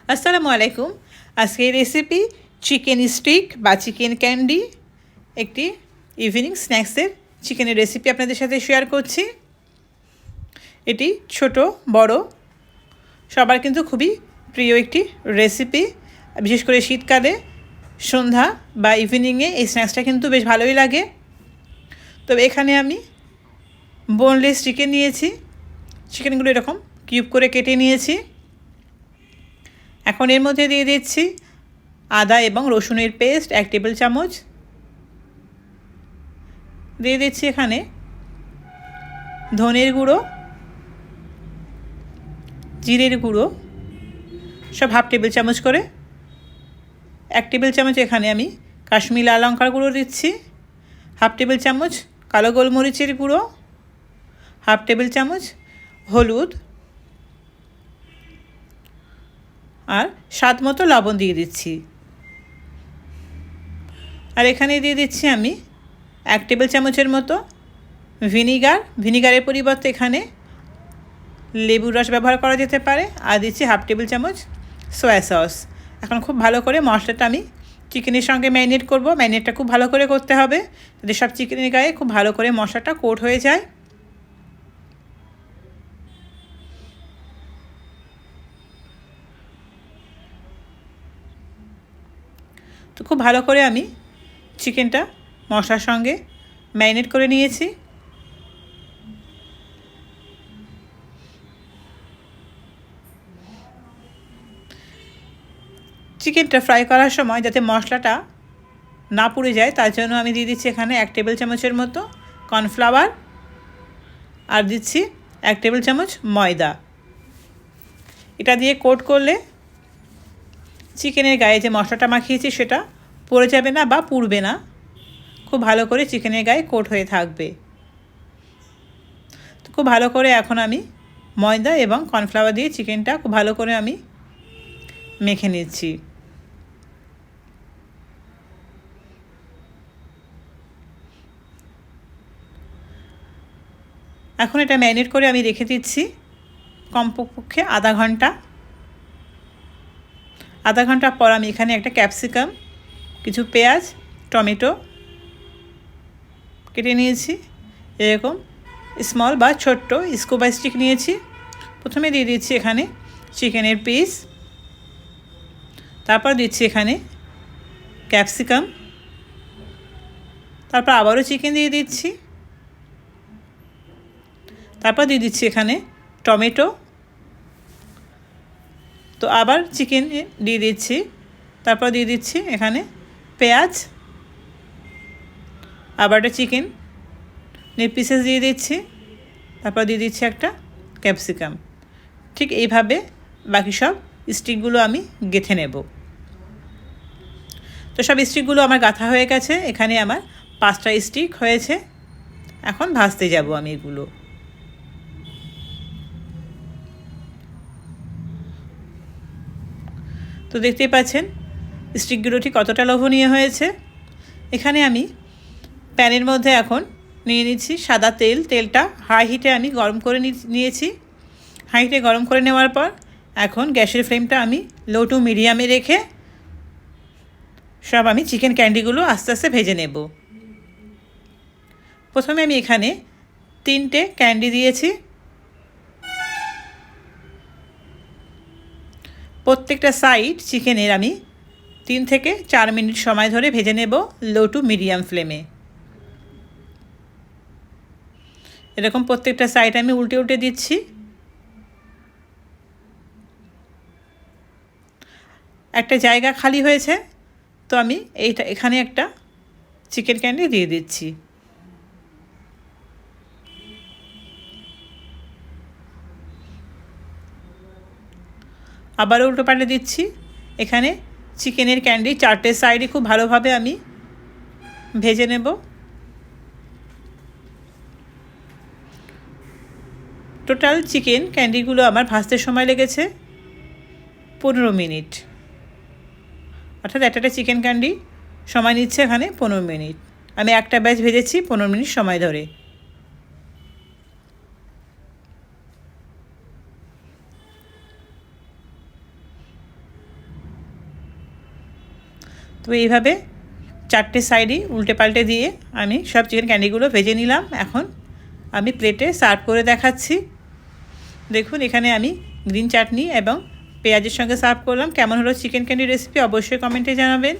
আসসালামু আলাইকুম। আজকের রেসিপি চিকেন স্টিক বা চিকেন ক্যান্ডি, একটি ইভিনিং স্ন্যাক্সের চিকেনের রেসিপি আপনাদের সাথে শেয়ার করছি। এটি ছোট বড় সবার কিন্তু খুবই প্রিয় একটি রেসিপি। বিশেষ করে শীতকালে সন্ধ্যা বা ইভিনিংয়ে এই স্ন্যাক্সটা কিন্তু বেশ ভালোই লাগে। তবে এখানে আমি বোনলেস চিকেন নিয়েছি। চিকেনগুলো এরকম কিউব করে কেটে নিয়েছি। এখন এর মধ্যে দিয়ে দিচ্ছি আদা এবং রসুনের পেস্ট 1 টেবিল চামচ। দিয়ে দিচ্ছি এখানে ধনের গুঁড়ো, জিরের গুঁড়ো সব 1/2 টেবিল চামচ করে। 1 টেবিল চামচ এখানে আমি কাশ্মীরি লাল লঙ্কার গুঁড়ো দিচ্ছি। 1/2 টেবিল চামচ কালো গোলমরিচের গুঁড়ো, 1/2 টেবিল চামচ হলুদ, আর স্বাদ মতো লবণ দিয়ে দিচ্ছি। আর এখানে দিয়ে দিচ্ছি আমি 1 টেবিল চামচের মতো ভিনিগারের পরিবর্তে এখানে লেবুর রস ব্যবহার করা যেতে পারে। আর দিচ্ছি 1/2 টেবিল চামচ সয়া সস। এখন খুব ভালো করে মশলাটা আমি চিকেনের সঙ্গে ম্যারিনেট করব। ম্যারিনেটটা খুব ভালো করে করতে হবে যাতে সব চিকেনের গায়ে খুব ভালো করে মশলাটা কোট হয়ে যায়। তো খুব ভালো করে আমি চিকেনটা মশলার সঙ্গে ম্যারিনেট করে নিয়েছি। চিকেনটা ফ্রাই করার সময় যাতে মশলাটা না পুড়ে যায় তার জন্য আমি দিয়ে দিচ্ছি এখানে 1 টেবিল চামচের মতো কর্নফ্লাওয়ার, আর দিচ্ছি 1 টেবিল চামচ ময়দা। এটা দিয়ে কোট করলে চিকেনের গায়ে যে মশলাটা মাখিয়েছি সেটা পড়ে যাবে না বা পুড়বে না, খুব ভালো করে চিকেনের গায়ে কোট হয়ে থাকবে। তো খুব ভালো করে এখন আমি ময়দা এবং কর্নফ্লাওয়ার দিয়ে চিকেনটা খুব ভালো করে আমি মেখে নিচ্ছি। এখন এটা ম্যারিনেট করে আমি রেখে দিচ্ছি কমপক্ষে আধা ঘন্টা পর আমি এখানে একটা ক্যাপসিকাম, কিছু পেঁয়াজ, টমেটো কেটে নিয়েছি। এরকম স্মল বা ছোট্ট স্কুপ স্টিক নিয়েছি। প্রথমে দিয়ে দিচ্ছি এখানে চিকেনের পিস, তারপর দিচ্ছি এখানে ক্যাপসিকাম, তারপর আবারও চিকেন দিয়ে দিচ্ছি, তারপর দিয়ে দিচ্ছি এখানে টমেটো, তো আবার চিকেন দিয়ে দিচ্ছি, তারপর দিয়ে দিচ্ছি এখানে পেঁয়াজ, আবার একটা চিকেন পিসেস দিয়ে দিচ্ছি, তারপর দিয়ে দিচ্ছি একটা ক্যাপসিকাম। ঠিক এইভাবে বাকি সব স্টিকগুলো আমি গেঁথে নেব। তো সব স্টিকগুলো আমার গাঁথা হয়ে গেছে। এখানে আমার 5টা স্টিক হয়েছে। এখন ভাজতে যাব আমি এগুলো। তো দেখতেই পাচ্ছেন স্টিকগুলো ঠিক কতটা লোভনীয় হয়েছে। এখানে আমি প্যানের মধ্যে এখন নিয়ে নিচ্ছি সাদা তেল। তেলটা হাই হিটে আমি গরম করে নিয়েছি। হাই হিটে গরম করে নেওয়ার পর এখন গ্যাসের ফ্লেমটা আমি লো টু মিডিয়ামে রেখে সব আমি চিকেন ক্যান্ডিগুলো আস্তে আস্তে ভেজে নেব। প্রথমে আমি এখানে 3টে ক্যান্ডি দিয়েছি। প্রত্যেকটা সাইড চিকেনের আমি 3 থেকে 4 মিনিট সময় ধরে ভেজে নেব লো টু মিডিয়াম ফ্লেমে। এরকম প্রত্যেকটা সাইড আমি উল্টে উল্টে দিচ্ছি। একটা জায়গা খালি হয়েছে, তো আমি এখানে একটা চিকেন ক্যান্ডি দিয়ে দিচ্ছি। আবার উল্টো পাল্টে দিচ্ছি। এখানে চিকেনের ক্যান্ডি 4টে সাইডে খুব ভালোভাবে আমি ভেজে নেব। টোটাল চিকেন ক্যান্ডিগুলো আমার ভাজতে সময় লেগেছে 15 মিনিট। অর্থাৎ একটা চিকেন ক্যান্ডি সময় নিচ্ছে এখানে 15 মিনিট। আমি একটা ব্যাচ ভেজেছি 15 মিনিট সময় ধরে। তো এইভাবে 4টে সাইডই উল্টে পাল্টে দিয়ে আমি সব চিকেন ক্যান্ডিগুলো ভেজে নিলাম। এখন আমি প্লেটে সার্ভ করে দেখাচ্ছি। দেখুন এখানে আমি গ্রিন চাটনি এবং পেঁয়াজের সঙ্গে সার্ভ করলাম। কেমন হলো চিকেন ক্যান্ডি রেসিপি অবশ্যই কমেন্টে জানাবেন।